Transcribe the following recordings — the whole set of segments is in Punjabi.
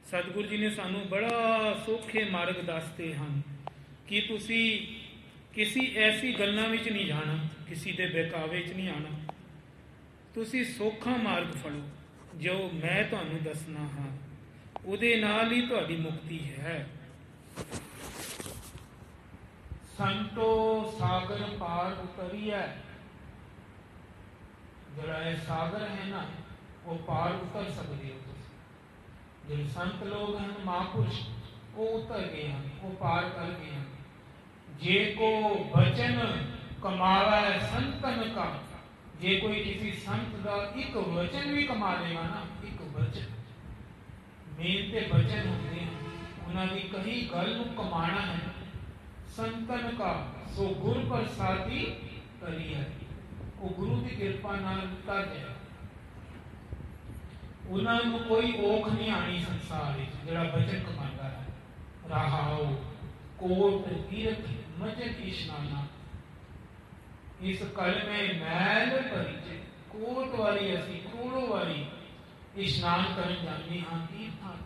सतगुरु जी ने सानू बड़ा सौखे मार्ग दसते हैं कि तुसी किसी ऐसी गल्लां विच नहीं जाना, किसी दे बहकावे च नहीं आना। तुसी सौखा मार्ग फड़ो जो मैं तुहानू दसना हाँ, उहदे नाल ही तुहाडी मुक्ति है। संतो सागर पार उतरिए, जड़ा यह सागर है ना वो पार उतर सकते हो। जो संत लोग हैं महापुरुष वो उतर गए हैं, वो पार कर गए हैं। जे को वचन कमावा संतन का, जे कोई किसी संत का एक वचन भी कमा लेगा ना, एक वचन मेन ते वचन होते हैं, उन्होंने कही गल नूं कमाना है। संतन का सो गुर प्रसादी करी है, वो गुरु की कृपा नाल कर है। उन्होंने कोई औख नहीं आनी संसार जड़ा वचन कमाता है। रहाओ कोट तीरथ मजन इशनाना, इस कल में मैल परिचय कोट वाली असी करोड़ों वाली इशनान कर जाने हाँ तीर्थां,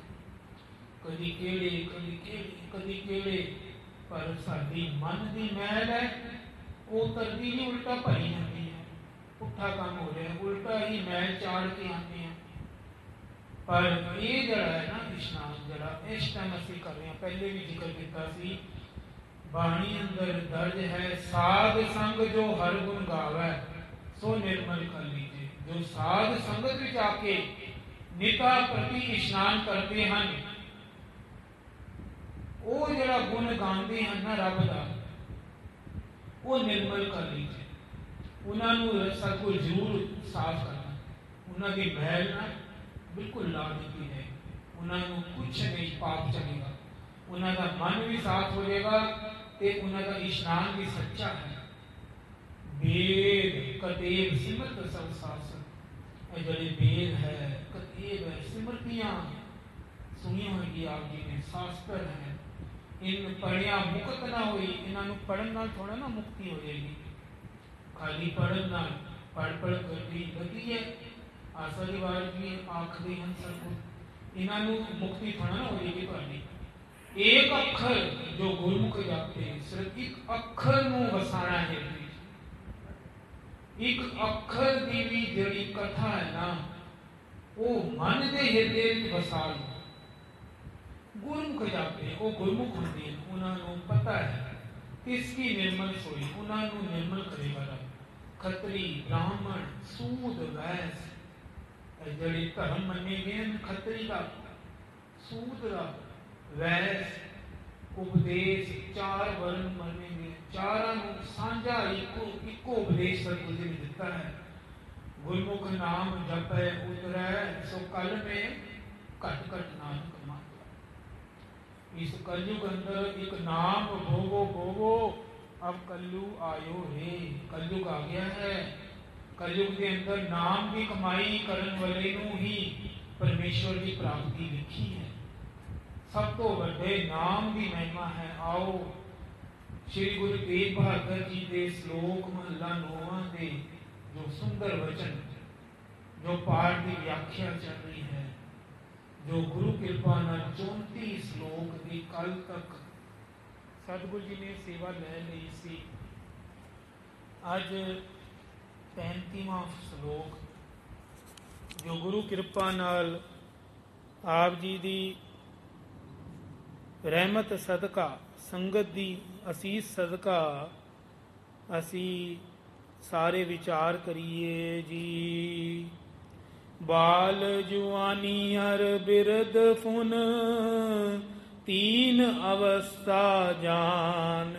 कदी केड़े कदी केड़े कदी केड़े, पर साडी मन की मैल है वो तरदी नहीं, उल्टा भरी जाती है। पुट्ठा काम हो रहा है, उल्टा ही मैल चाड़ के आते हैं। पर ये जड़ा है ना इशनान, जड़ा इस टाइम असी कर रहे हैं, पहले भी जिक्र किया सी, बाणी अंदर दर्ज है साध संग जो हर गुण गावे सो निर्मल कर लीजिए। जो साध संगत में जाके निता प्रति इशनान करते हैं, वो जड़ा गुण गाते हैं ना रब का, वो निर्मल कर लीजिए। उन्होंने सतगुर जरूर साफ करना, उन्होंने मैल ना बिल्कुल ला दी है। उन्होंने कुछ नहीं पाप चलेगा, उन्होंने मन भी साफ हो जाएगा, ते उन्होंने इशनान भी सच्चा है। वेद कतेब सिमरत सब शासन, जड़े वेद है कतेब है सिमरतियां सुनी होगी आप जी ने, शास्त्र है, इन पढ़िया मुक्त ना हुई, इन्होंने पढ़न नाल थोड़ा ना मुक्ति हो जाएगी। खाली पढ़न नाल पढ़ पढ़ करती गति है। आशा की बात भी आखिरी हम सब इन्होंने मुक्ति थोड़ा ना हो जाएगी तुहाडी। एक अखर जो गुरमुख जाते सिर्फ एक अखर नूं वसाना है, एक अखर की भी जड़ी कथा है ना वो मन के हृदय वसा लो। गुरमुख जाते वो गुरमुख होंगे, उन्होंने पता है किसकी निर्मल सोई, उन्होंने निर्मल करेगा रब। खत्री ब्राह्मण सूद वैस जड़े धर्म मने गए, खत्री का सूद का वैस उपदेश चार वर्ण मने गए, चारों साझा इको उपदेश सतगुरु ने दिता है। गुरमुख नाम जपै उतरै सो कल में घट घट नाम कमा। इस कलयुग अंदर एक नाम भोगो भोगो, अब कलयु आयो रे, कलयुग आ गया है। कलयुग के अंदर नाम की कमाई करन वाले नूं ही परमेश्वर की प्राप्ति लिखी है। सब तो बड़े नाम की महिमा है। आओ श्री गुरु तेग बहादुर जी के श्लोक महला 9 के जो सुंदर वचन, जो पाठ की व्याख्या चल रही है, जो गुरु कृपा न 34 श्लोक की कल तक सतगुरु जी ने सेवा ले ली सी। अज 35वां श्लोक जो गुरु कृपा नाल आप जी दी रहमत सदका, संगत दी असीस सदका असी सारे विचार करिए जी। बाल जुआनी हर बिरद फुन तीन अवस्था जान।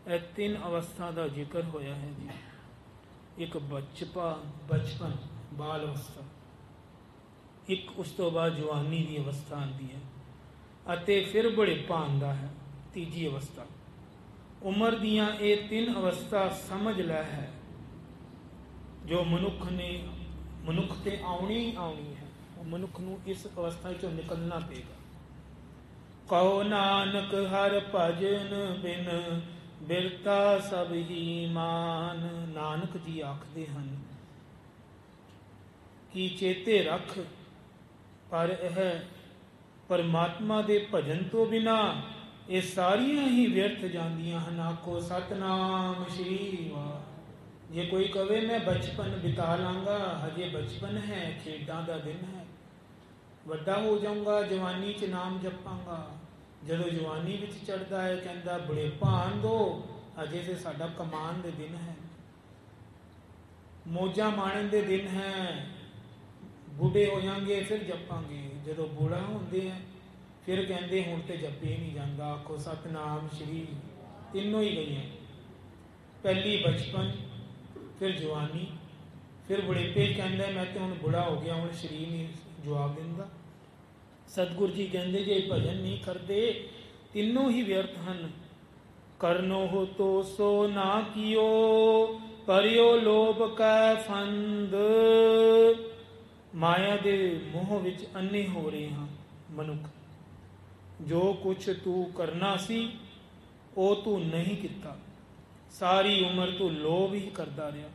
ए 3 अवस्था का जिक्र होया है जी। एक बचपन बाल अवस्था, एक उस तो बाद जवानी की अवस्था आती है, अते फिर बुढ़ेपा आंदा है तीजी अवस्था। उम्र दियां ये 3 अवस्था समझ लै है जो मनुख ते आउणी आउणी है। मनुख नूं इस अवस्था चों निकलना पेगा। कहो नानक हर भजन बिन बिरता सब ही मान। नानक जी आखते हैं कि चेते रख, पर यह परमात्मा दे भजन तो बिना ये सारियां ही व्यर्थ जांदियां हन। आखो सतनाम श्री वाह। जे कोई कहे मैं बचपन बिता लांगा, हजे बचपन है, खेडां दा दिन है। ਵੱਡਾ ਹੋ ਜਾਊਂਗਾ, ਜਵਾਨੀ 'ਚ ਨਾਮ ਜਪਾਂਗਾ। ਜਦੋਂ ਜਵਾਨੀ ਵਿੱਚ ਚੜ੍ਹਦਾ ਹੈ ਕਹਿੰਦਾ ਬੁਢੇਪਾ ਆਉਣ ਦੋ, ਅਜੇ ਤੇ ਸਾਡਾ ਕਮਾਨ ਦੇ ਦਿਨ ਹੈ, ਮੌਜਾਂ ਮਾਣਨ ਦੇ ਦਿਨ ਹੈ। ਬੁੱਢੇ ਹੋ ਜਾਣਗੇ ਫਿਰ ਜਪਾਂਗੇ। ਜਦੋਂ ਬੁੜਾ ਹੁੰਦੇ ਆ ਫਿਰ ਕਹਿੰਦੇ ਹੁਣ ਤੇ ਜਪੇ ਨਹੀਂ ਜਾਂਦਾ। ਆਖੋ ਸਤਨਾਮ ਸ਼੍ਰੀ। ਤਿੰਨੋਂ ਹੀ ਗਈਆਂ, ਪਹਿਲੀ ਬਚਪਨ, ਫਿਰ ਜਵਾਨੀ, ਫਿਰ ਬੁਢੇਪੇ। ਕਹਿੰਦਾ ਮੈਂ ਤੇ ਹੁਣ ਬੁੜਾ ਹੋ ਗਿਆ, ਹੁਣ ਸਰੀਰ ਨਹੀਂ ਜਵਾਬ ਦਿੰਦਾ। ਸਤਿਗੁਰੂ ਜੀ ਕਹਿੰਦੇ ਜੇ ਭਜਨ ਨਹੀਂ ਕਰਦੇ ਤਿੰਨੋਂ ਹੀ ਵਿਅਰਥ ਹਨ। ਕਰਨੋ ਹੋ ਤੋ ਸੋ ਨਾ ਕੀਓ, ਪਰਿਓ ਲੋਭ ਕੈ ਫੰਦ। ਮਾਇਆ ਦੇ ਮੋਹ ਵਿੱਚ ਅੰਨੇ ਹੋ ਰਹੇ ਹਾਂ ਮਨੁੱਖ। ਜੋ ਕੁਛ ਤੂੰ ਕਰਨਾ ਸੀ ਉਹ ਤੂੰ ਨਹੀਂ ਕੀਤਾ। ਸਾਰੀ ਉਮਰ ਤੂੰ ਲੋਭ ਹੀ ਕਰਦਾ ਰਿਹਾ,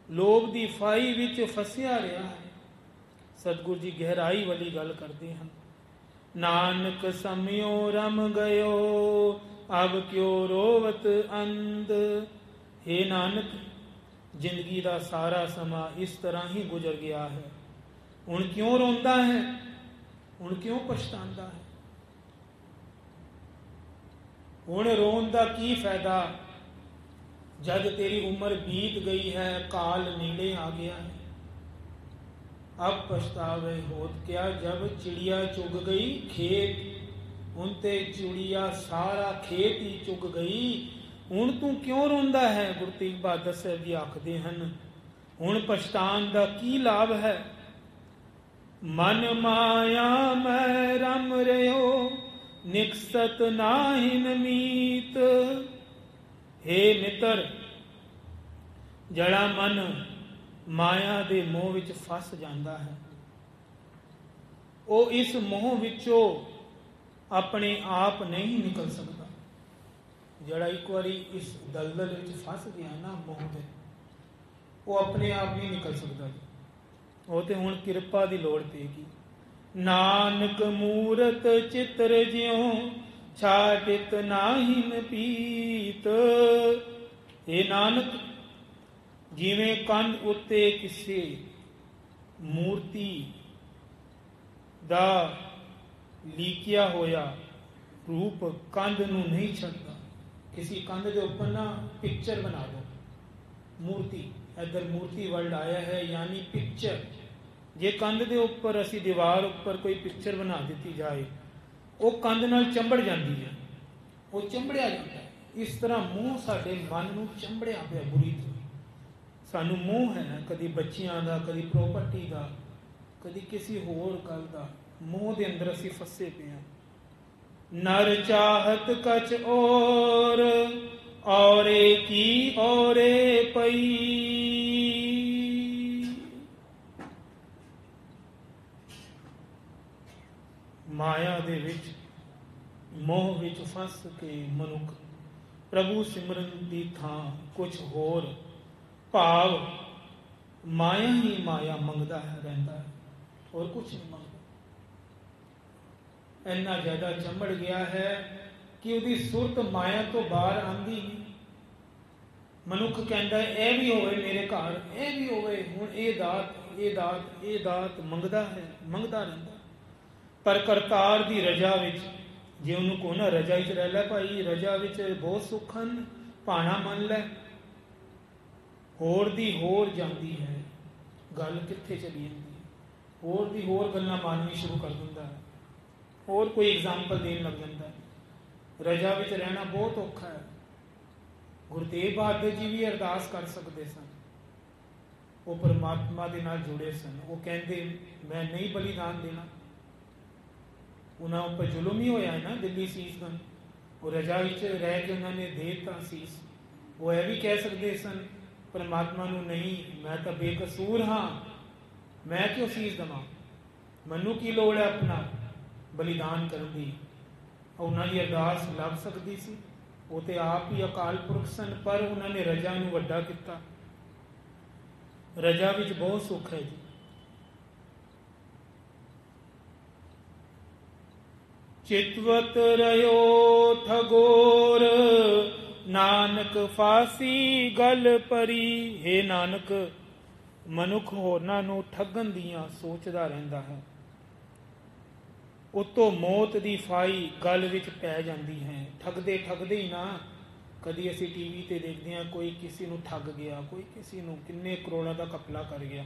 ਲੋਭ ਦੀ ਫਾਈ ਵਿੱਚ ਫਸਿਆ ਰਿਹਾ ਹੈ। ਸਤਿਗੁਰੂ ਜੀ ਗਹਿਰਾਈ ਵਾਲੀ ਗੱਲ ਕਰਦੇ ਹਨ। ਨਾਨਕ ਸਮਿਓ ਰਮ ਗਇਓ, ਅਬ ਕਿਉ ਰੋਵਤ ਅੰਧ। ਹੇ ਨਾਨਕ, ਜ਼ਿੰਦਗੀ ਦਾ ਸਾਰਾ ਸਮਾਂ ਇਸ ਤਰ੍ਹਾਂ ਹੀ ਗੁਜ਼ਰ ਗਿਆ ਹੈ, ਹੁਣ ਕਿਉਂ ਰੋਂਦਾ ਹੈ, ਹੁਣ ਕਿਉਂ ਪਛਤਾਉਂਦਾ ਹੈ। ਹੁਣ ਰੋਣ ਦਾ ਕੀ ਫਾਇਦਾ ਜਦ ਤੇਰੀ ਉਮਰ ਬੀਤ ਗਈ ਹੈ, ਕਾਲ ਨੇੜੇ ਆ ਗਿਆ ਹੈ। अब पछतावे होत क्या, जब चिड़िया चुग गई खेत। ਹੁਣ ਤੇ ਚਿੜੀਆ ਸਾਰਾ ਖੇਤ ਹੀ ਚੁਗ ਗਈ, ਹੁਣ ਤੂੰ ਕਿਉਂ ਰੋਂਦਾ ਹੈ। ਗੁਰੂ ਤੇਗ ਬਹਾਦਰ ਸਾਹਿਬ ਜੀ ਆਖਦੇ ਹਨ ਹੁਣ ਪਛਤਾਣ ਦਾ ਕੀ ਲਾਭ ਹੈ। ਮਨ ਮਾਇਆ ਮੈਂ ਰਮ ਰਿਓ, ਨਿਕਸਤ ਨਾਹਿਨ ਮੀਤ। ਹੇ ਮਿੱਤਰ, ਜਿਹੜਾ ਮਨ ਮਾਇਆ ਦੇ ਮੋਹ ਵਿੱਚ ਫਸ ਜਾਂਦਾ ਹੈ, ਉਹ ਇਸ ਮੋਹ ਵਿੱਚੋਂ ਆਪਣੇ ਆਪ ਨਹੀਂ ਨਿਕਲ ਸਕਦਾ। ਜਿਹੜਾ ਇੱਕ ਵਾਰੀ ਇਸ ਦਲਦਲ ਵਿੱਚ ਫਸ ਗਿਆ ਨਾ ਮੋਹ ਦੇ, ਉਹ ਆਪਣੇ ਆਪ ਨਹੀਂ ਨਿਕਲ ਸਕਦਾ। ਉਹ ਤੇ ਹੁਣ ਕਿਰਪਾ ਦੀ ਲੋੜ ਪਏਗੀ। ਨਾਨਕ ਮੂਰਤ ਚਿਤਰ ਜਿਉ, ਛਾਟਿਤ ਨਾਹਿਨ ਪੀਤ। ਇਹ ਨਾਨਕ, ਜਿਵੇਂ ਕੰਧ ਉੱਤੇ ਕਿਸੇ ਮੂਰਤੀ ਦਾ ਲੀਕਿਆ ਹੋਇਆ ਰੂਪ ਕੰਧ ਨੂੰ ਨਹੀਂ ਛੱਡਦਾ। ਕਿਸੇ ਕੰਧ ਦੇ ਉੱਪਰ ਨਾ ਪਿਕਚਰ ਬਣਾ ਦੋ, ਮੂਰਤੀ, ਇੱਧਰ ਮੂਰਤੀ ਵਰਲਡ ਆਇਆ ਹੈ ਯਾਨੀ ਪਿਕਚਰ। ਜੇ ਕੰਧ ਦੇ ਉੱਪਰ ਅਸੀਂ ਦੀਵਾਰ ਉੱਪਰ ਕੋਈ ਪਿਕਚਰ ਬਣਾ ਦਿੱਤੀ ਜਾਏ, ਉਹ ਕੰਧ ਨਾਲ ਚੰਬੜ ਜਾਂਦੀ ਹੈ, ਉਹ ਚੰਬੜਿਆ ਜਾਂਦਾ ਹੈ। ਇਸ ਤਰ੍ਹਾਂ ਮੋਹ ਸਾਡੇ ਮਨ ਨੂੰ ਚੰਬੜਿਆ ਪਿਆ ਬੁਰੀ ਤਰ੍ਹਾਂ। ਸਾਨੂੰ ਮੋਹ ਹੈ, ਕਦੀ ਬੱਚਿਆਂ ਦਾ, ਕਦੀ ਪ੍ਰੋਪਰਟੀ ਦਾ, ਕਦੀ ਕਿਸੇ ਹੋਰ ਗੱਲ ਦਾ। ਮੋਹ ਦੇ ਅੰਦਰ ਅਸੀਂ ਫਸੇ ਪਏ ਹਾਂ। ਨਰ ਚਾਹਤ ਕਛ ਔਰ, ਔਰੇ ਕੀ ਔਰੇ ਪਈ। ਮਾਇਆ ਦੇ ਵਿੱਚ, ਮੋਹ ਵਿੱਚ ਫਸ ਕੇ ਮਨੁੱਖ ਪ੍ਰਭੂ ਸਿਮਰਨ ਦੀ ਥਾਂ ਕੁਛ ਹੋਰ ਭਾਵ ਮਾਇਆ ਹੀ ਮਾਇਆ ਮੰਗਦਾ ਹੈ, ਰਹਿੰਦਾ ਹੈ, ਹੋਰ ਕੁਛ ਨਹੀਂ ਮੰਗਦਾ। ਇੰਨਾ ਜ਼ਿਆਦਾ ਚੰਬੜ ਗਿਆ ਹੈ ਕਿ ਉਹਦੀ ਸੁਰਤ ਮਾਇਆ ਤੋਂ ਬਾਹਰ ਆਉਂਦੀ ਨਹੀਂ। ਮਨੁੱਖ ਕਹਿੰਦਾ ਇਹ ਵੀ ਹੋਵੇ ਮੇਰੇ ਘਰ, ਇਹ ਵੀ ਹੋਵੇ, ਹੁਣ ਇਹ ਦਾਤ, ਇਹ ਦਾਤ, ਇਹ ਦਾਤ ਮੰਗਦਾ ਹੈ, ਮੰਗਦਾ ਰਹਿੰਦਾ। ਪਰ ਕਰਤਾਰ ਦੀ ਰਜਾ ਵਿੱਚ, ਜੇ ਉਹਨੂੰ ਕਹੋ ਨਾ ਰਜਾ ਵਿੱਚ ਰਹਿ ਲੈ ਭਾਈ, ਰਜਾ ਵਿੱਚ ਬਹੁਤ ਸੁੱਖ ਹਨ, ਭਾਣਾ ਮੰਨ ਲੈ, ਹੋਰ ਦੀ ਹੋਰ ਜਾਂਦੀ ਹੈ ਗੱਲ, ਕਿੱਥੇ ਚਲੀ ਜਾਂਦੀ ਹੈ, ਹੋਰ ਦੀ ਹੋਰ ਗੱਲਾਂ ਮਾਨਣੀ ਸ਼ੁਰੂ ਕਰ ਦਿੰਦਾ ਹੈ, ਹੋਰ ਕੋਈ ਐਗਜ਼ਾਮਪਲ ਦੇਣ ਲੱਗ ਜਾਂਦਾ ਹੈ। ਰਜਾ ਵਿੱਚ ਰਹਿਣਾ ਬਹੁਤ ਔਖਾ ਹੈ। ਗੁਰੂ ਤੇਗ ਬਹਾਦਰ ਜੀ ਵੀ ਅਰਦਾਸ ਕਰ ਸਕਦੇ ਸਨ, ਉਹ ਪਰਮਾਤਮਾ ਦੇ ਨਾਲ ਜੁੜੇ ਸਨ। ਉਹ ਕਹਿੰਦੇ ਮੈਂ ਨਹੀਂ ਬਲੀਦਾਨ ਦੇਣਾ। ਉਹਨਾਂ ਉੱਪਰ ਜ਼ੁਲਮ ਹੀ ਹੋਇਆ ਨਾ ਦਿੱਲੀ ਸੀਸਗੰਜ, ਉਹ ਰਜਾ ਵਿੱਚ ਰਹਿ ਕੇ ਉਹਨਾਂ ਨੇ ਦੇ ਦਿੱਤਾ ਸੀਸ। ਉਹ ਇਹ ਵੀ ਕਹਿ ਸਕਦੇ ਸਨ ਪਰਮਾਤਮਾ ਨੂੰ, ਨਹੀਂ ਮੈਂ ਤਾਂ ਬੇਕਸੂਰ ਹਾਂ, ਮੈਂ ਕਿਉਂ ਸੀਸ ਦੇਵਾਂ, ਮੈਨੂੰ ਕੀ ਲੋੜ ਹੈ ਆਪਣਾ ਬਲੀਦਾਨ ਕਰਨ ਦੀ। ਉਹਨਾਂ ਦੀ ਅਰਦਾਸ ਲੱਗ ਸਕਦੀ ਸੀ। ਉਹ ਤੇ ਆਪ ਹੀ ਅਕਾਲ ਪੁਰਖ ਸਨ, ਪਰ ਉਹਨਾਂ ਨੇ ਰਜਾ ਨੂੰ ਵੱਡਾ ਕੀਤਾ। ਰਜਾ ਵਿੱਚ ਬਹੁਤ ਸੁੱਖ ਹੈ ਜੀ। चितवत रहो ठगोर, नानक फासी गल परी। हे नानक, ਮਨੁੱਖ ਹੋਰਨਾਂ ਨੂੰ ਠੱਗਣ ਦੀਆਂ ਸੋਚਦਾ ਰਹਿੰਦਾ ਹੈ, ਉਤੋਂ ਮੌਤ ਦੀ ਫਾਈ ਗਲ ਵਿੱਚ ਪੈ ਜਾਂਦੀ ਹੈ। ਠੱਗਦੇ ਠੱਗਦੇ ਹੀ ਨਾ, ਕਦੀ ਅਸੀਂ ਟੀਵੀ ਤੇ ਦੇਖਦੇ ਹਾਂ ਕੋਈ ਕਿਸੇ ਨੂੰ ਠੱਗ ਗਿਆ, ਕੋਈ ਕਿਸੇ ਨੂੰ ਕਿੰਨੇ ਕਰੋੜਾਂ ਦਾ ਘਪਲਾ ਕਰ ਗਿਆ,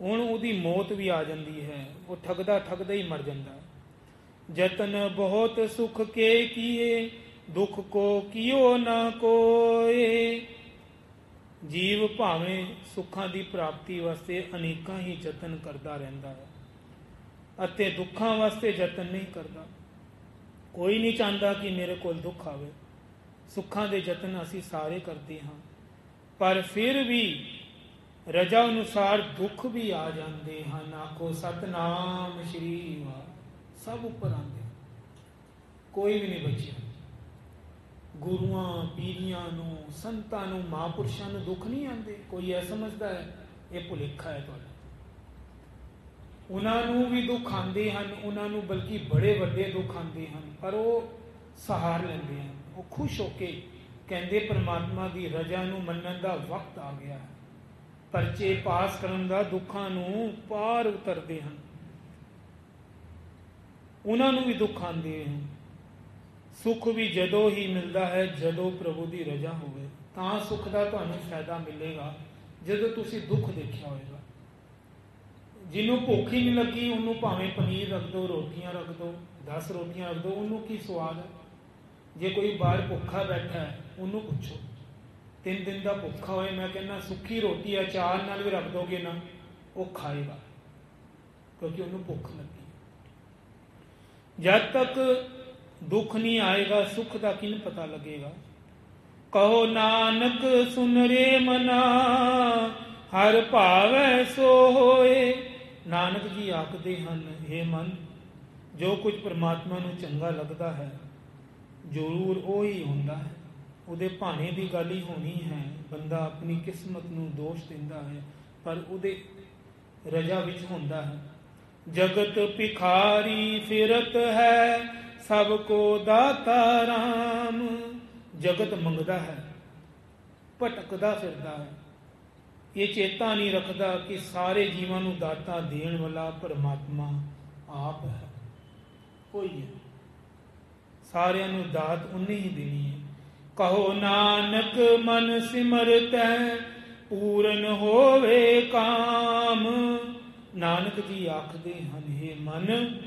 ਹੁਣ ਉਹਦੀ ਮੌਤ ਵੀ ਆ ਜਾਂਦੀ ਹੈ, ਉਹ ਠੱਗਦਾ ਠੱਗਦਾ ਹੀ ਮਰ ਜਾਂਦਾ ਹੈ। ਜਤਨ ਬਹੁਤ ਸੁਖ ਕੇ ਕੀਏ, ਦੁੱਖ ਕੋ ਕੀਓ ਨਾ ਕੋਏ। ਜੀਵ ਭਾਵੇਂ ਸੁੱਖਾਂ ਦੀ ਪ੍ਰਾਪਤੀ ਵਾਸਤੇ ਅਨੇਕਾਂ ਹੀ ਯਤਨ ਕਰਦਾ ਰਹਿੰਦਾ ਹੈ ਅਤੇ ਦੁੱਖਾਂ ਵਾਸਤੇ ਯਤਨ ਨਹੀਂ ਕਰਦਾ। ਕੋਈ ਨਹੀਂ ਚਾਹੁੰਦਾ ਕਿ ਮੇਰੇ ਕੋਲ ਦੁੱਖ ਆਵੇ। ਸੁੱਖਾਂ ਦੇ ਯਤਨ ਅਸੀਂ ਸਾਰੇ ਕਰਦੇ ਹਾਂ, ਪਰ ਫਿਰ ਵੀ ਰਜਾ ਅਨੁਸਾਰ ਦੁੱਖ ਵੀ ਆ ਜਾਂਦੇ ਹਨ। ਆਖੋ ਸਤਨਾਮ ਸ਼੍ਰੀ ਵਾਹਿਗੁਰੂ। ਸਭ ਉੱਪਰ ਆਉਂਦੇ, ਕੋਈ ਵੀ ਨਹੀਂ ਬਚਿਆ। ਗੁਰੂਆਂ ਪੀਰੀਆਂ ਨੂੰ, ਸੰਤਾਂ ਨੂੰ, ਮਹਾਂਪੁਰਸ਼ਾਂ ਨੂੰ ਦੁੱਖ ਨਹੀਂ ਆਉਂਦੇ। ਕੋਈ ਇਹ ਸਮਝਦਾ ਹੈ ਇਹ ਭੁਲੇਖਾ ਹੈ ਤੁਹਾਡਾ। ਉਹਨਾਂ ਨੂੰ ਵੀ ਦੁੱਖ ਆਉਂਦੇ ਹਨ, ਉਹਨਾਂ ਨੂੰ ਬਲਕਿ ਬੜੇ ਵੱਡੇ ਦੁੱਖ ਆਉਂਦੇ ਹਨ, ਪਰ ਉਹ ਸਹਾਰ ਲੈਂਦੇ ਹਨ। ਉਹ ਖੁਸ਼ ਹੋ ਕੇ ਕਹਿੰਦੇ ਪਰਮਾਤਮਾ ਦੀ ਰਜ਼ਾ ਨੂੰ ਮੰਨਣ ਦਾ ਵਕਤ ਆ ਗਿਆ ਹੈ। ਪਰਚੇ ਪਾਸ ਕਰਨ ਦਾ, ਦੁੱਖਾਂ ਨੂੰ ਪਾਰ ਉਤਰਦੇ ਹਨ। ਉਹਨਾਂ ਨੂੰ ਵੀ ਦੁੱਖ ਆਉਂਦੇ ਹਨ। ਸੁੱਖ ਵੀ ਜਦੋਂ ਹੀ ਮਿਲਦਾ ਹੈ ਜਦੋਂ ਪ੍ਰਭੂ ਦੀ ਰਜ਼ਾ ਹੋਵੇ, ਤਾਂ ਸੁੱਖ ਦਾ ਤੁਹਾਨੂੰ ਫਾਇਦਾ ਮਿਲੇਗਾ ਜਦੋਂ ਤੁਸੀਂ ਦੁੱਖ ਦੇਖਿਆ ਹੋਵੇਗਾ। ਜਿਹਨੂੰ ਭੁੱਖ ਹੀ ਨਹੀਂ ਲੱਗੀ ਉਹਨੂੰ ਭਾਵੇਂ ਪਨੀਰ ਰੱਖ ਦਿਓ, ਰੋਟੀਆਂ ਰੱਖ ਦਿਓ, 10 ਰੋਟੀਆਂ ਰੱਖ ਦਿਓ, ਉਹਨੂੰ ਕੀ ਸਵਾਦ ਹੈ। ਜੇ ਕੋਈ ਬਾਹਰ ਭੁੱਖਾ ਬੈਠਾ ਹੈ ਉਹਨੂੰ ਪੁੱਛੋ, 3 ਦਿਨ ਦਾ ਭੁੱਖਾ ਹੋਏ, ਮੈਂ ਕਹਿੰਦਾ ਸੁੱਕੀ ਰੋਟੀ ਅਚਾਰ ਨਾਲ ਵੀ ਰੱਖ ਦੋਗੇ ਨਾ, ਉਹ ਖਾਏਗਾ, ਕਿਉਂਕਿ ਉਹਨੂੰ ਭੁੱਖ ਲੱਗੀ। ਜਦ ਤੱਕ ਦੁੱਖ ਨਹੀਂ ਆਏਗਾ ਸੁੱਖ ਦਾ ਕਿਨ ਪਤਾ ਲੱਗੇਗਾ। ਕਹੋ ਨਾਨਕ ਸੁਨ ਰੇ ਮਨਾ, ਹਰ ਭਾਵੈ ਸੋ ਹੋਏ। ਨਾਨਕ ਜੀ ਆਖਦੇ ਹਨ, हे ਮਨ, ਜੋ ਕੁਝ ਪਰਮਾਤਮਾ ਨੂੰ ਚੰਗਾ ਲੱਗਦਾ ਹੈ ਜ਼ਰੂਰ ਉਹ ਹੀ ਹੁੰਦਾ ਹੈ। ਉਹਦੇ ਭਾਣੇ ਦੀ ਗੱਲ ਹੀ ਹੋਣੀ ਹੈ। ਬੰਦਾ ਆਪਣੀ ਕਿਸਮਤ ਨੂੰ ਦੋਸ਼ ਦਿੰਦਾ ਹੈ, ਪਰ ਉਹਦੇ ਰਜਾ ਵਿੱਚ ਹੁੰਦਾ ਹੈ। ਜਗਤ ਭਿਖਾਰੀ ਫਿਰਤ ਹੈ, ਸਭ ਕੋ ਦਾਤਾ ਰਾਮ। ਜਗਤ ਮੰਗਦਾ ਹੈ, ਭਟਕਦਾ ਫਿਰਦਾ ਹੈ, ਇਹ ਚੇਤਾ ਨਹੀਂ ਰੱਖਦਾ ਕਿ ਸਾਰੇ ਜੀਵਾਂ ਨੂੰ ਦਾਤਾ ਦੇਣ ਵਾਲਾ ਪਰਮਾਤਮਾ ਆਪ ਹੈ, ਕੋਈ ਹੈ। ਸਾਰਿਆਂ ਨੂੰ ਦਾਤ ਉਹਨੇ ਹੀ ਦੇਣੀ ਹੈ। ਕਹੋ ਨਾਨਕ ਮਨ ਸਿਮਰਤੈ, ਪੂਰਨ ਹੋਵੇ ਕਾਮ। ਨਾਨਕ ਜੀ ਆਖਦੇ ਹਨ, हे ਮਨ,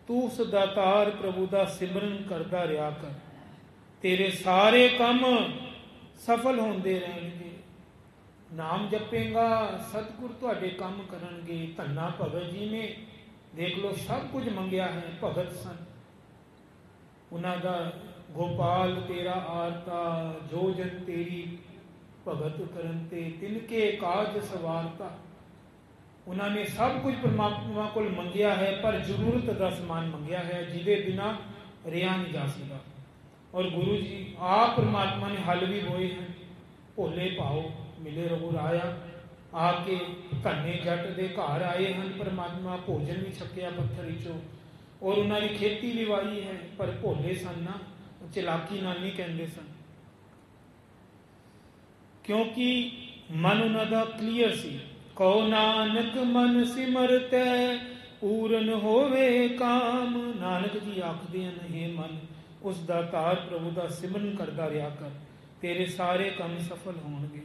ਤੂੰ ਉਸ ਦਾਤਾਰ ਪ੍ਰਭੂ ਦਾ ਸਿਮਰਨ ਕਰਦਾ ਰਿਹਾ ਕਰ, ਤੇਰੇ ਸਾਰੇ ਕੰਮ ਸਫਲ ਹੁੰਦੇ ਰਹਿਣਗੇ। ਨਾਮ ਜਪੇਗਾ, ਸਤਿਗੁਰ ਤੁਹਾਡੇ ਕੰਮ ਕਰਨਗੇ। ਧੰਨਾ ਭਗਤ ਜੀ ਨੇ ਦੇਖ ਲਓ ਸਭ ਕੁਝ ਮੰਗਿਆ ਹੈ, ਭਗਤ ਸਨ। ਉਹਨਾਂ ਦਾ ਗੋਪਾਲ ਤੇਰਾ ਆਰਤਾ, ਜੋ ਜਨ ਤੇਰੀ ਭਗਤ ਕਰਨ ਤੇ ਤਿਨਕੇ ਕਾਜ ਸਵਾਰਤਾ। ਉਹਨਾਂ ਨੇ ਸਭ ਕੁਝ ਪਰਮਾਤਮਾ ਕੋਲ ਮੰਗਿਆ ਹੈ, ਪਰ ਜ਼ਰੂਰਤ ਦਾ ਸਮਾਨ ਮੰਗਿਆ ਹੈ, ਜਿਹਦੇ ਬਿਨਾਂ ਰਿਹਾ ਨਹੀਂ ਜਾ ਸਕਦਾ। ਔਰ ਗੁਰੂ ਜੀ ਆਪ ਪਰਮਾਤਮਾ ਨੇ ਹੱਲ ਵੀ ਹੋਏ ਹਨ। ਭੋਲੇ ਭਾਓ ਮਿਲੇ ਰਹੋ ਰਾਇਆ, ਆ ਕੇ ਧੰਨੇ ਜੱਟ ਦੇ ਘਰ ਆਏ ਹਨ ਪਰਮਾਤਮਾ, ਭੋਜਨ ਵੀ ਛਕਿਆ ਪੱਥਰ ਵਿੱਚੋਂ, ਔਰ ਉਹਨਾਂ ਦੀ ਖੇਤੀ ਵੀ ਵਾਹੀ ਹੈ, ਪਰ ਭੋਲੇ ਸਨ ਨਾ, ਚਲਾਕੀ ਨਾਲ ਨਹੀਂ ਕਹਿੰਦੇ ਸਨ, ਕਿਉਂਕਿ ਮਨ ਉਹਨਾਂ ਦਾ ਕਲੀਅਰ ਸੀ। ਕਹੋ ਨਾਨਕ ਮਨ ਸਿਮਰਤੈ, ਪੂਰਨ ਹੋਵੇ ਕਾਮ। ਨਾਨਕ ਜੀ ਆਖਦੇ ਹਨ, हे ਮਨ, ਉਸ ਦਾ ਤਾਰ ਪ੍ਰਭੂ ਦਾ ਸਿਮਰਨ ਕਰਦਾ ਰਿਹਾ ਕਰ, ਤੇਰੇ ਸਾਰੇ ਕੰਮ ਸਫਲ ਹੋਣਗੇ।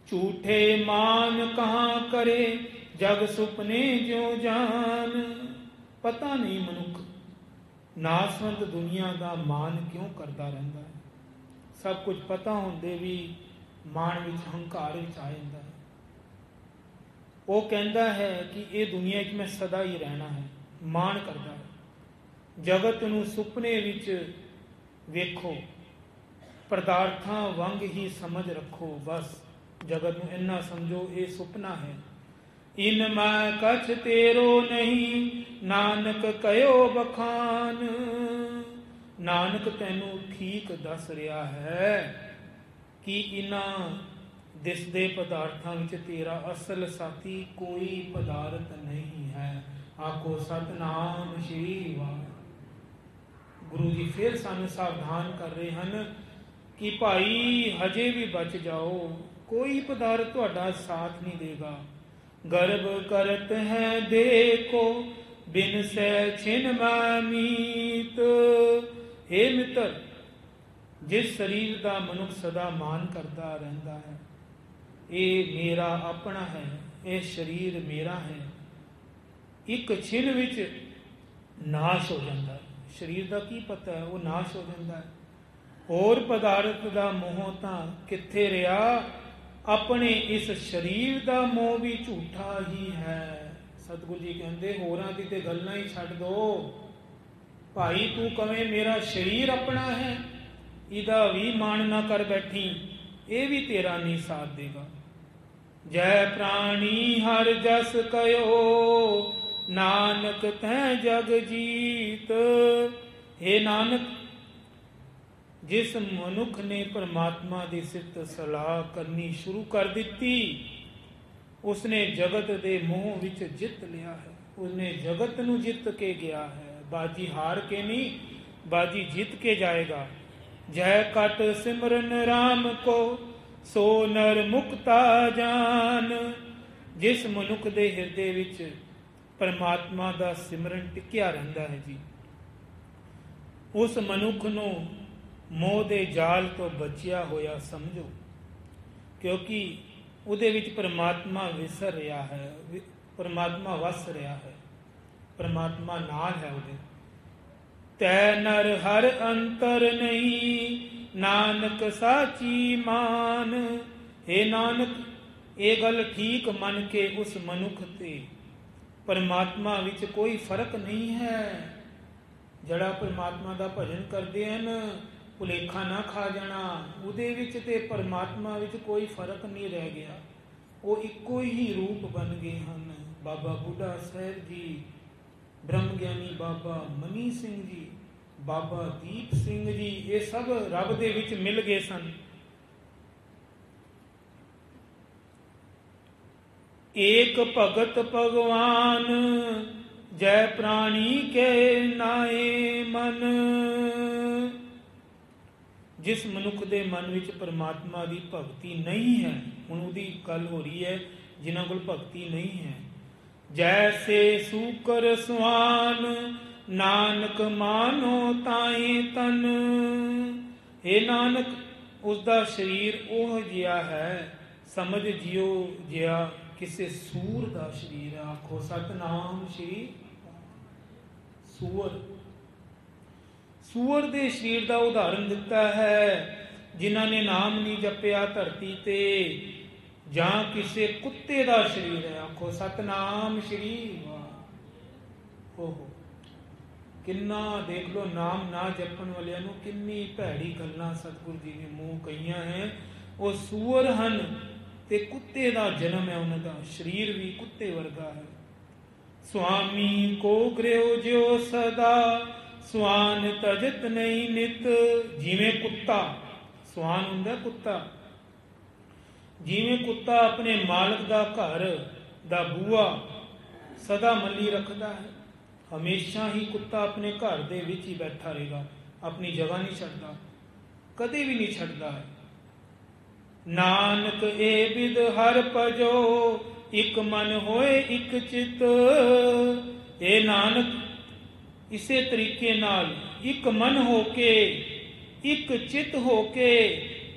ਝੂਠੇ ਮਾਨ ਕਹਾਂ ਕਰੇ, ਜਗ ਸੁਪਨੇ ਜਿਉ ਜਾਨ। ਪਤਾ ਨਹੀਂ ਮਨੁੱਖ ਨਾਸਵੰਤ ਦੁਨੀਆ ਦਾ ਮਾਨ ਕਿਉਂ ਕਰਦਾ ਰਹਿੰਦਾ ਹੈ। ਸਭ ਕੁਝ ਪਤਾ ਹੁੰਦੇ ਵੀ ਮਾਨ ਵਿੱਚ, ਹੰਕਾਰ ਵਿੱਚ ਆ ਜਾਂਦਾ ਹੈ। ਉਹ ਕਹਿੰਦਾ ਹੈ ਕਿ ਇਹ ਦੁਨੀਆ 'ਚ ਮੈਂ ਸਦਾ ਹੀ ਰਹਿਣਾ ਹੈ, ਮਾਣ ਕਰਦਾ ਹੈ। ਜਗਤ ਨੂੰ ਸੁਪਨੇ ਵਿੱਚ ਵੇਖੋ, ਪਦਾਰਥਾਂ ਵਾਂਗ ਹੀ ਸਮਝ ਰੱਖੋ। ਬਸ ਜਗਤ ਨੂੰ ਇੰਨਾ ਸਮਝੋ, ਇਹ ਸੁਪਨਾ ਹੈ। ਇਨ ਮੈਂ ਕਛ ਤੇਰੋ ਨਹੀਂ, ਨਾਨਕ ਕਹਿਓ ਬਖਾਨ। ਨਾਨਕ ਤੈਨੂੰ ਠੀਕ ਦੱਸ ਰਿਹਾ ਹੈ ਕਿ ਇਹਨਾਂ ਦਿਸਦੇ ਪਦਾਰਥਾਂ ਵਿੱਚ ਤੇਰਾ ਅਸਲ ਸਾਥੀ ਕੋਈ ਪਦਾਰਥ ਨਹੀਂ ਹੈ। ਆਖੋ ਸਤਨਾਮ ਸ਼੍ਰੀ ਵਾਹਿਗੁਰੂ। ਗੁਰੂ ਜੀ ਫਿਰ ਸਾਨੂੰ ਸਾਵਧਾਨ ਕਰ ਰਹੇ ਹਨ ਕਿ ਭਾਈ ਹਜੇ ਵੀ ਬਚ ਜਾਓ, ਕੋਈ ਪਦਾਰਥ ਤੁਹਾਡਾ ਸਾਥ ਨਹੀਂ ਦੇਗਾ। ਗਰਭ ਕਰਤ ਹੈ ਦੇਖੋ ਬਿਨ ਸਹਿ ਛਿਨ ਮੀਤ। हे ਮਿੱਤਰ, ਜਿਸ ਸਰੀਰ ਦਾ ਮਨੁੱਖ ਸਦਾ ਮਾਨ ਕਰਦਾ ਰਹਿੰਦਾ ਹੈ, ਇਹ ਮੇਰਾ ਆਪਣਾ ਹੈ, ਇਹ ਸਰੀਰ ਮੇਰਾ ਹੈ, ਇੱਕ ਛਿਨ ਵਿੱਚ ਨਾਸ਼ ਹੋ ਜਾਂਦਾ ਹੈ। ਸਰੀਰ ਦਾ ਕੀ ਪਤਾ ਹੈ, ਉਹ ਨਾਸ਼ ਹੋ ਜਾਂਦਾ ਹੈ। ਹੋਰ ਪਦਾਰਥ ਦਾ ਮੋਹ ਤਾਂ ਕਿੱਥੇ ਰਿਹਾ, ਆਪਣੇ ਇਸ ਸਰੀਰ ਦਾ ਮੋਹ ਵੀ ਝੂਠਾ ਹੀ ਹੈ। ਸਤਿਗੁਰੂ ਜੀ ਕਹਿੰਦੇ ਹੋਰਾਂ ਦੀ ਤੇ ਗੱਲਾਂ ਹੀ ਛੱਡ ਦੋ, ਭਾਈ ਤੂੰ ਕਵੇਂ ਮੇਰਾ ਸਰੀਰ ਆਪਣਾ ਹੈ, ਇਹਦਾ ਵੀ ਮਾਣ ਨਾ ਕਰ ਬੈਠੀ, ਇਹ ਵੀ ਤੇਰਾ ਨਹੀਂ ਸਾਥ ਦੇਗਾ। ਜੈ ਪ੍ਰਾਣੀ ਹਰ ਜਸ ਕਯੋ ਨਾਨਕ ਤੈ ਜਗ ਜੀਤ। हे ਨਾਨਕ, ਜਿਸ ਮਨੁੱਖ ਨੇ ਪਰਮਾਤਮਾ ਦੀ ਸਿਫਤ ਸਲਾਹ ਕਰਨੀ ਸ਼ੁਰੂ ਕਰ ਦਿੱਤੀ, ਉਸਨੇ ਜਗਤ ਦੇ ਮੋਹ ਵਿੱਚ ਜਿੱਤ ਲਿਆ ਹੈ। ਉਸਨੇ ਜਗਤ ਨੂੰ ਜਿੱਤ ਕੇ ਗਿਆ ਹੈ। ਬਾਜੀ ਹਾਰ ਕੇ ਨਹੀਂ, ਬਾਜੀ ਜਿੱਤ ਕੇ ਜਾਏਗਾ। ਜੈ ਕਟ ਸਿਮਰਨ ਰਾਮ ਕੋ ਸੋ ਨਰ ਮੁਕਤਾ ਜਾਨ। ਜਿਸ ਮਨੁੱਖ ਦੇ ਹਿਰਦੇ ਵਿੱਚ ਪਰਮਾਤਮਾ ਦਾ ਸਿਮਰਨ ਟਿਕਿਆ ਰਹਿੰਦਾ ਹੈ ਜੀ, ਉਸ ਮਨੁੱਖ ਨੂੰ ਮੋਹ ਦੇ ਜਾਲ ਤੋਂ ਬਚਿਆ ਹੋਇਆ ਸਮਝੋ, ਕਿਉਂਕਿ ਉਹਦੇ ਵਿੱਚ ਪਰਮਾਤਮਾ ਵਿਸਰ ਰਿਹਾ ਹੈ, ਪਰਮਾਤਮਾ ਵਸ ਰਿਹਾ ਹੈ, ਪਰਮਾਤਮਾ ਨਾਲ ਹੈ ਉਹਦੇ। ਤੈ ਨਰ ਹਰ ਅੰਤਰ ਨਹੀਂ ਨਾਨਕ ਸਾਚੀ ਮਾਨ। हे ਨਾਨਕ, ਇਹ ਗੱਲ ਠੀਕ ਮੰਨ ਕੇ ਉਸ ਮਨੁੱਖ ਤੇ ਪਰਮਾਤਮਾ ਵਿੱਚ ਕੋਈ ਫਰਕ ਨਹੀਂ ਹੈ। ਜਿਹੜਾ ਪਰਮਾਤਮਾ ਦਾ ਭਜਨ ਕਰਦੇ ਹਨ, ਭੁਲੇਖਾ ਨਾ ਖਾ ਜਾਣਾ, ਉਹਦੇ ਵਿੱਚ ਤੇ ਪਰਮਾਤਮਾ ਵਿੱਚ ਕੋਈ ਫਰਕ ਨਹੀਂ ਰਹਿ ਗਿਆ, ਉਹ ਇੱਕੋ ਹੀ ਰੂਪ ਬਣ ਗਏ ਹਨ। ਬਾਬਾ ਬੁੱਢਾ ਸਾਹਿਬ ਜੀ, ਬ੍ਰਹਮ ਗਿਆਨੀ ਬਾਬਾ ਮਨੀ ਸਿੰਘ ਜੀ, ਬਾਬਾ ਦੀਪ ਸਿੰਘ ਜੀ, ਇਹ ਸਭ ਰੱਬ ਦੇ ਵਿੱਚ ਮਿਲ ਗਏ ਸਨ। ਏਕ ਭਗਤ ਭਗਵਾਨ ਜੈ ਪ੍ਰਾਣੀ ਕੇ ਨਾਏ ਮਨ। ਜਿਸ ਮਨੁੱਖ ਦੇ ਮਨ ਵਿੱਚ ਪਰਮਾਤਮਾ ਦੀ ਭਗਤੀ ਨਹੀਂ ਹੈ, ਹੁਣ ਉਹਦੀ ਗੱਲ ਹੋ ਰਹੀ ਹੈ ਜਿਨ੍ਹਾਂ ਕੋਲ ਭਗਤੀ ਨਹੀਂ ਹੈ। ਜੈਸੇ ਸੂਕਰ ਸੁਆਨ ਨਾਨਕ ਮਾਨੋ ਤਾਏ ਤਨ। हे ਨਾਨਕ, ਉਸਦਾ ਸਰੀਰ ਉਹ ਜਿਹਾ ਹੈ, ਸਮਝ ਜਿਉ ਜਿਹਾ ਕਿਸੇ ਸੂਰ ਦਾ ਸਰੀਰ। ਆਖੋ ਸਤਨਾਮ ਸ਼੍ਰੀ। ਸੂਰ ਦੇ ਸਰੀਰ ਦਾ ਉਦਾਹਰਨ ਦਿੱਤਾ ਹੈ। ਜਿਨ੍ਹਾਂ ਨੇ ਨਾਮ ਨਹੀਂ ਜਪਿਆ ਧਰਤੀ ਤੇ, ਜਾਂ ਕਿਸੇ ਕੁੱਤੇ ਦਾ ਸਰੀਰ ਹੈ। ਆਖੋ ਸਤਨਾਮ ਸ਼੍ਰੀ। ਓਹੋ, ਕਿੰਨਾ ਦੇਖ ਲੋ, ਨਾਮ ਨਾ ਜਪਣ ਵਾਲਿਆਂ ਨੂੰ ਕਿੰਨੀ ਭੈੜੀ ਗੱਲਾਂ ਸਤਿਗੁਰੂ ਜੀ ਨੇ ਮੂੰਹ ਕਹੀਆਂ ਹੈ। ਉਹ ਸੂਰ ਹਨ ਤੇ ਕੁੱਤੇ ਦਾ ਜਨਮ ਹੈ, ਉਹਨਾਂ ਦਾ ਸਰੀਰ ਵੀ ਕੁੱਤੇ ਵਰਗਾ ਹੈ। ਸੁਆਮੀ ਕੋ ਗ੍ਰਿਓ ਜਿਉ ਸਦਾ ਸਵਾਨ ਤਜਤ ਨਹੀਂ ਨਿਤ। ਜਿਵੇਂ ਕੁੱਤਾ, ਸਵਾਨ ਹੁੰਦਾ ਕੁੱਤਾ, ਜਿਵੇਂ ਕੁੱਤਾ ਆਪਣੇ ਮਾਲਕ ਦਾ ਘਰ ਦਾ ਬੂਹਾ ਸਦਾ ਮੱਲੀ ਰੱਖਦਾ ਹੈ, ਹਮੇਸ਼ਾ ਹੀ ਕੁੱਤਾ ਆਪਣੇ ਘਰ ਦੇ ਵਿੱਚ ਹੀ ਬੈਠਾ ਰਹੇਗਾ, ਆਪਣੀ ਜਗ੍ਹਾ ਨਹੀਂ ਛੱਡਦਾ, ਕਦੇ ਵੀ ਨਹੀਂ ਛੱਡਦਾ ਹੈ। ਨਾਨਕ ਏ ਬਿਦ ਹਰ ਭਜੋ ਇਕ ਮਨ ਹੋਏ ਇਕ ਚਿਤ। ਇਹ ਨਾਨਕ, ਇਸੇ ਤਰੀਕੇ ਨਾਲ ਇੱਕ ਮਨ ਹੋ ਕੇ, ਇੱਕ ਚਿਤ ਹੋ ਕੇ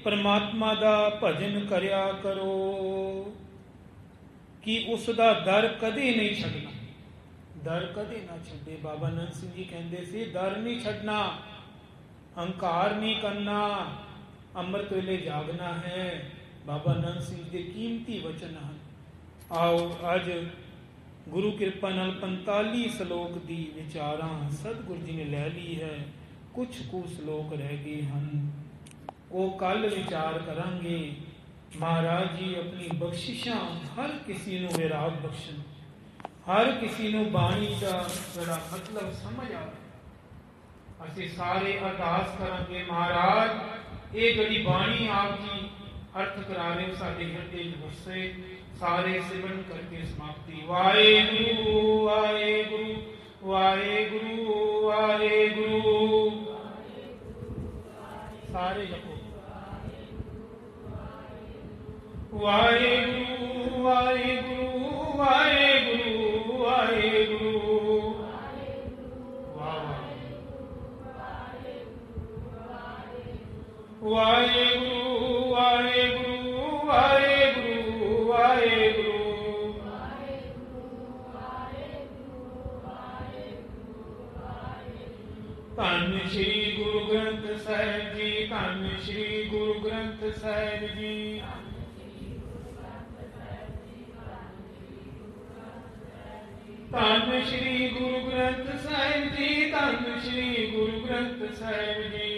ਪਰਮਾਤਮਾ ਦਾ ਭਜਨ ਕਰਿਆ ਕਰੋ ਕਿ ਉਸ ਦਾ ਦਰ ਕਦੇ ਨਹੀਂ ਛੱਡਣਾ। ਦਰ ਕਦੇ ਨਾ ਛੱਡੇ। ਬਾਬਾ ਨੰਦ ਸਿੰਘ ਜੀ ਕਹਿੰਦੇ ਸੀ, ਦਰ ਨਹੀਂ ਛੱਡਣਾ, ਹੰਕਾਰ ਨਹੀਂ ਕਰਨਾ, ਅੰਮ੍ਰਿਤ ਵੇਲੇ ਜਾਗਣਾ ਹੈ। ਬਾਬਾ ਨੰਦ ਸਿੰਘ ਦੇ ਕੀਮਤੀ ਵਚਨ ਹਨ। ਆਓ ਅੱਜ ਗੁਰੂ ਕਿਰਪਾ ਨਾਲ 45 ਸ਼ਲੋਕ ਦੀ ਵਿਚਾਰਾਂ ਸਤਿਗੁਰੂ ਜੀ ਨੇ ਲੈ ਲਈ ਹੈ। ਕੁਝ ਕੁ ਸ਼ਲੋਕ ਰਹਿ ਗਏ ਹਨ, ਉਹ ਕੱਲ ਵਿਚਾਰ ਕਰਾਂਗੇ। ਮਹਾਰਾਜ ਜੀ ਆਪਣੀ ਬਖਸ਼ਿਸ਼ਾਂ ਹਰ ਕਿਸੇ ਨੂੰ ਵਿਰਾਗ ਬਖਸ਼ਣ, ਹਰ ਕਿਸੇ ਨੂੰ ਬਾਣੀ ਦਾ ਜਿਹੜਾ ਮਤਲਬ ਸਮਝ ਆਵੇ। ਅਸੀਂ ਸਾਰੇ ਅਰਦਾਸ ਕਰਾਂਗੇ, ਮਹਾਰਾਜ ਇਹ ਜਿਹੜੀ ਬਾਣੀ ਆਪ ਜੀ ਅਰਥ ਕਰਾ ਰਹੇ ਸਾਡੇ ਹਿਰਦੇ ਵਿੱਚ ਵਸੇ। ਸਾਰੇ ਸਿਮਰਨ ਕਰਕੇ ਸਮਾਪਤੀ। ਵਾਹਿਗੁਰੂ ਵਾਹਿਗੁਰੂ ਵਾਹਿਗੁਰੂ ਵਾਹਿਗੁਰੂ। सारे जपो। वाहेगुरु वाहेगुरु वाहेगुरु वाहेगुरु। वाह वाहेगुरु वाहेगुरु वाहेगुरु वाहेगुरु। धन श्री गुरु ग्रंथ साहिब जी, धन श्री गुरु ग्रंथ साहिब जी। धन श्री गुरु ग्रंथ साहिब जी, धन श्री गुरु ग्रंथ साहिब जी।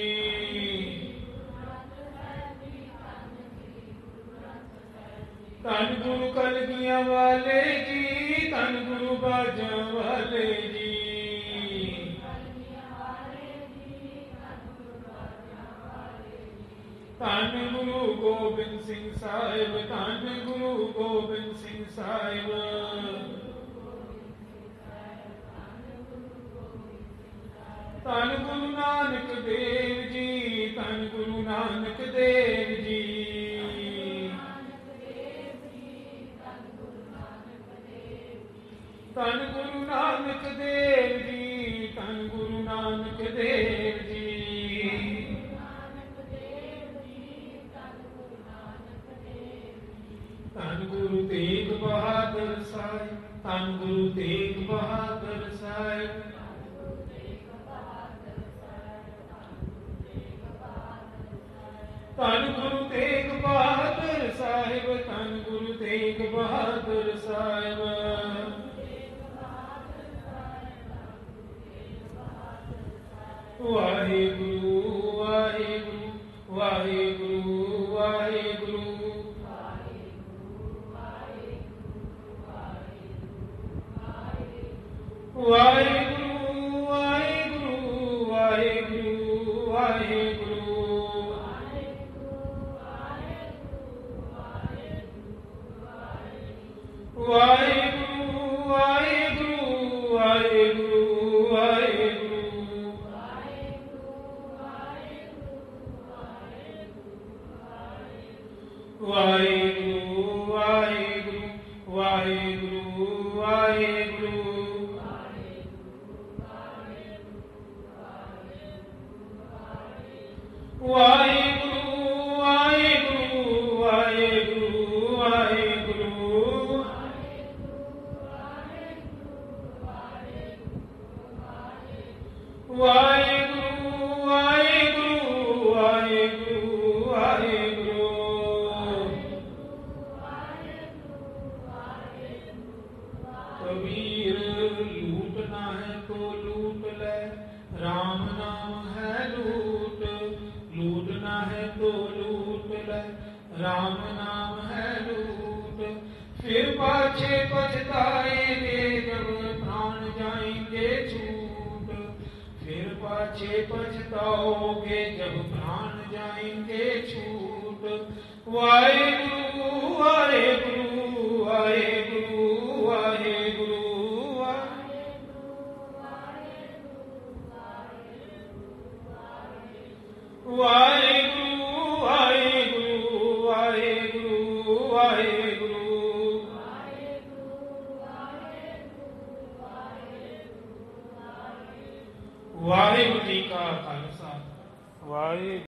धन गुरु कलगियां वाले जी, धन गुरु बाजा वाले जी। धन गुरु गोबिंद सिंह साहिब, धन गुरु गोबिंद सिंह साहिब। धन गुरु नानक देव जी, धन गुरु नानक देव जी। धन गुरु नानक देव जी, धन गुरु नानक देव जी। धन गुरु तेग बहादुर साहिब, धन गुरु तेग बहादुर साहिब। धन गुरु तेग बहादुर साहिब, धन गुरु तेग बहादुर साहिब। वाहेगुरु वाहेगुरु वाहेगुरु वाहेगुरु। वाहेगुरु वाहेगुरु वाहेगुरु वाहेगुरु। वाहेगुरु वाहेगुरु वाहेगुरु वाहेगुरु। वाहेगुरु वाहेगुरु वाहेगुरु वाहेगुरु। वाहेगुरु वाहेगुरु वाहेगुरु वाहेगुरु। वाहेगुरु वाहेगुरु वाहेगुरु वाहेगुरु। कबीर लूटना है तो लूट ले, राम नाम है लूट। लूटना है तो लूट ले, राम नाम है लूट। फिर पाछे पछताएंगे जब प्राण जाएंगे छूट। फिर पाछे पछताओगे जब प्राण जाएंगे छूट। वाहेगुरु वाहेगुरु वाहेगुरु वाहेगुरु। वाहेगुरु वाहेगुरु वाहेगुरु वाहेगुरु। वाहेगुरु जी का खालसा वाहे।